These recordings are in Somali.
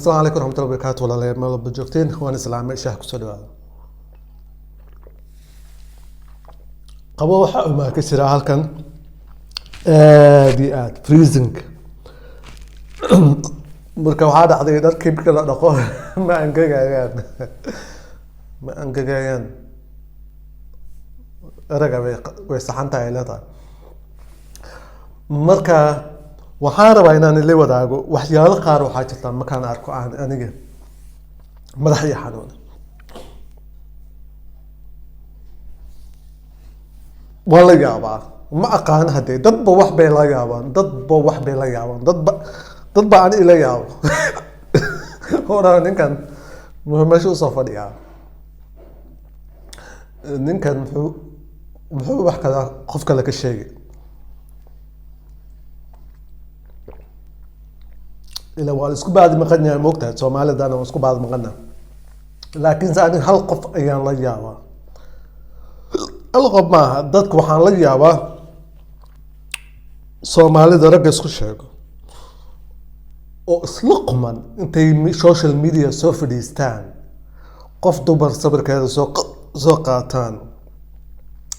السلام عليكم ورحمة الله وبركاته. والله ما بجوكتين وأنا سلامة شاه كسر قبل waxa ma ka jira halkan aad freezing marka waxa dhacday dharkii marka la dhaqo ma angagayaan araga way saxantahay leedahay marka waxaan rabaa inaan la wadaago waxyaalo qaar waxaa jirta markaan arko aan aniga madaxii xanuun wala yaabaa ma aqaan hadee dadba wax bay la yaabaan dadba aan ila yaabo hora ninkan meesha u soo fadhiyaa ninkan muxuu wax kala qof kale ka sheegay إلا والسكوب بعد ما قدنا موقتها سومالي دانا والسكوب بعد ما قدنا لكن زاني هالقف أيام لا يابا القف ما ضدك وحان لا يابا سومالي دا رقص خشيكو واسلق من انتي سوشيال ميديا سوفديستان قف دوبر صبر كذا سوقاتان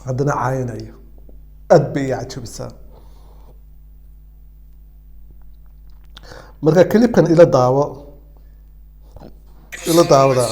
عندنا عيني أدبي يعجبسان marka clipkan ila daawo da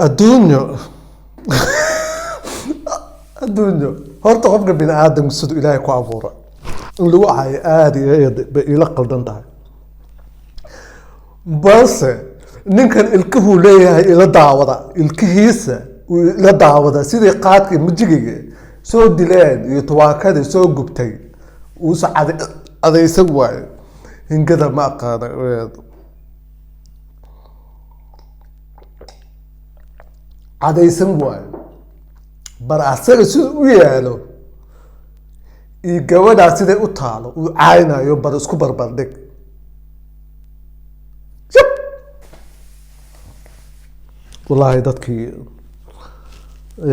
الدنيا horta qofka bini aadamku siduu ilaahay ku abuuray in lagu ahay aad bay ila qaldan tahay balse ninkan ilkuhu leeyahay ila ilkihiisa ila daawada sidii qaadkii majigiga soo dileen iyo tawaakada soo gubtay uu adaysan waayo hingada ma aqaana cadaysan waayo bar asaga siduu u yaalo iyo gabadhaa siday u taalo uu caaynayo bar isku barbardhig wallaahi dadkii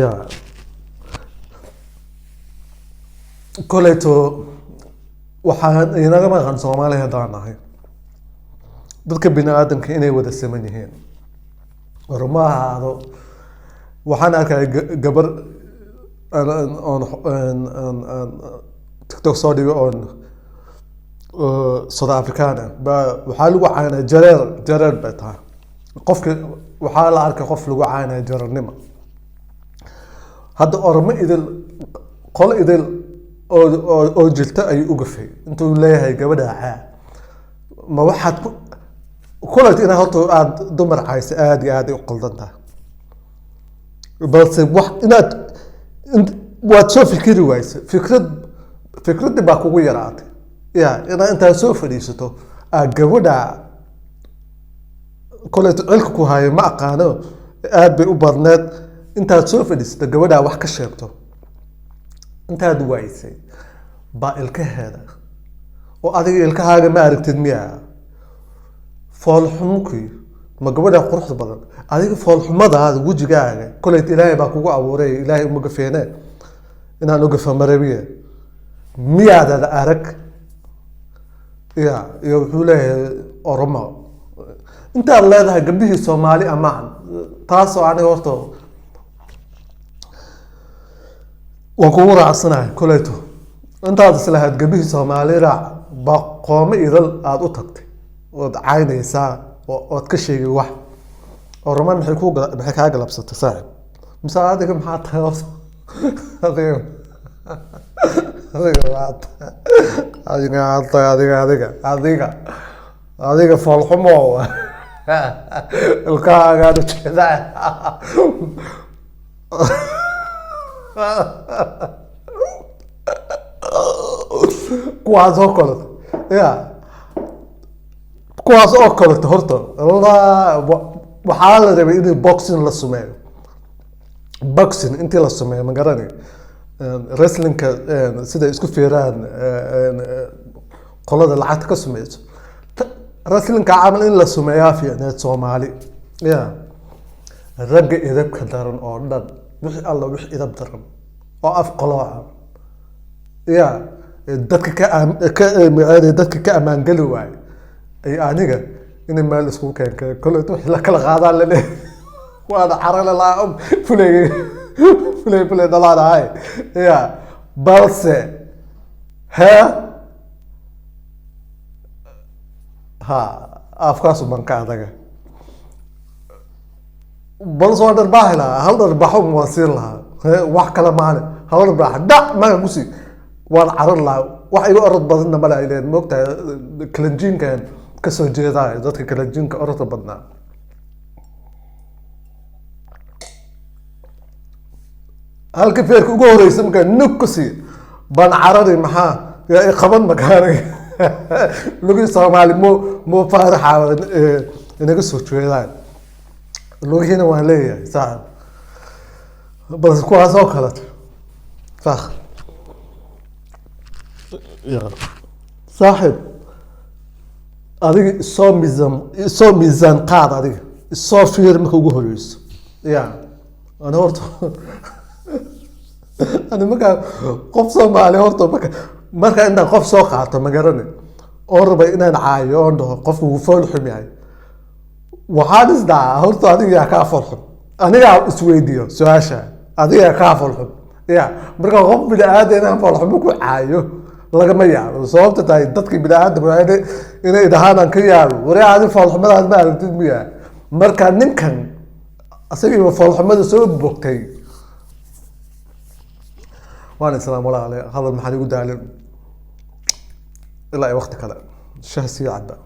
ya koleyto waxaan inaga maqan Soomaaliya haddaan nahay dadka bini aadamka inay wada siman yihiin warma ahaado waxaan arkay gabar on TikTok soo dhigo on South Africana ba waxaa lagu caanaa jareer bay tahay qofka waxaa la arkay qof lagu caanaa jareernimo hadda ormo idil qol idil oo jirta ay uga fay intuu leeyahay gabadha ma waxaad kulat ina horta aad dumar caaysa aad iyo aad u qaldan tahay balse wax inaad waad soo fikiri waysa fikrad baa kugu yaraatay ya inta soo fadhiisato gabadha kulat cilka ku hayo ma aqaano aad bay u badneed intaad soo fadhiisato gabadha wax ka sheegto intaad waysay baa ilkaheeda oo adiga ilkahaaga ma aragtid miyaa foolxumkii ma gabadha quruxda badan adiga foolxumadaada wajigaaga kulayt ilaahay baa kugu abuuray ilaahay uma gafeene inaan uga famarabiye miyaadada arag ya iyo wuxuu leeyahay oromo intaad leedahay gabdhihii Soomaali amaan taasoo aniga horta waan kugu raacsanahay kulayto intaad islahayd gabdhihii Soomaali raac baqoome idal aad u tagtay ood caynaysaa ood ka sheegay wax oo rumaan maxay kaa galabsatay saaxib mise adiga maxaa tahay horta adiga adiga foolxumo ilkahaagaan ujeedaa kuwaas oo kaleto ya kuwaas oo kaleto horta waxaa la rabay in boxing la sameeyo boxing intii la sameeyo ma garanay wrestlingka sida isku fiiraan qolada lacagta ka sameyso wrestlingka camal in la sameeyaa fiicneed Soomaali ya ragga idabka daran oo dhan wixii alla wixii idab daran oo af qalooca ya dadka ka amaan gali waay ay aniga in meel isku keenay kale wixii la kala qaadaan la leeyahay waana carala la fulay dalaadahay ya balse ha afkaas banka adaga balse waa dharbaax lahaa hal dharbaaxo waan siin lahaa wax kale maane hal dharbaax dhac maga kusi waan carar lahaa wax igu orod badanna mala ileen moogtahay kalanjiinkan kasoo jeedaa dadka kalanjiinka orodka badnaa halka feerka ugu horeysa markaa nug ku sii baan carari maxaa yaa qaban makaanay lugi Soomaali mo faaraxa inaga soo jeedaan lugiina waan leeyahay saaxib bas kuwaas oo kale sax ya saaxib adiga soo miisaan qaad adiga soo fiir marka ugu horeyso ya ana horta أنا ما قف صومالي هرتو ما كان عندنا قف سوق عطا ما قرني قرب إنا نعايو عنده قف وفول حمياي وحادث دا هرتو هذه يا كافر حب أنا يا سويديو سواشا هذه يا كافر حب يا مركا قف بلا عادي أنا فول حبك وعايو لقى ما يعمل صوبت تاي تدك بلا عادي بعيد إنا إذا هذا كيال وري عادي فول حمد هذا ما عرفت بيها مركا نمكن أسيبي فول حمد سوب بوكتي وانا السلام الله عليه هذا المحل يقول إلا أي وقت كذا شهسي عدا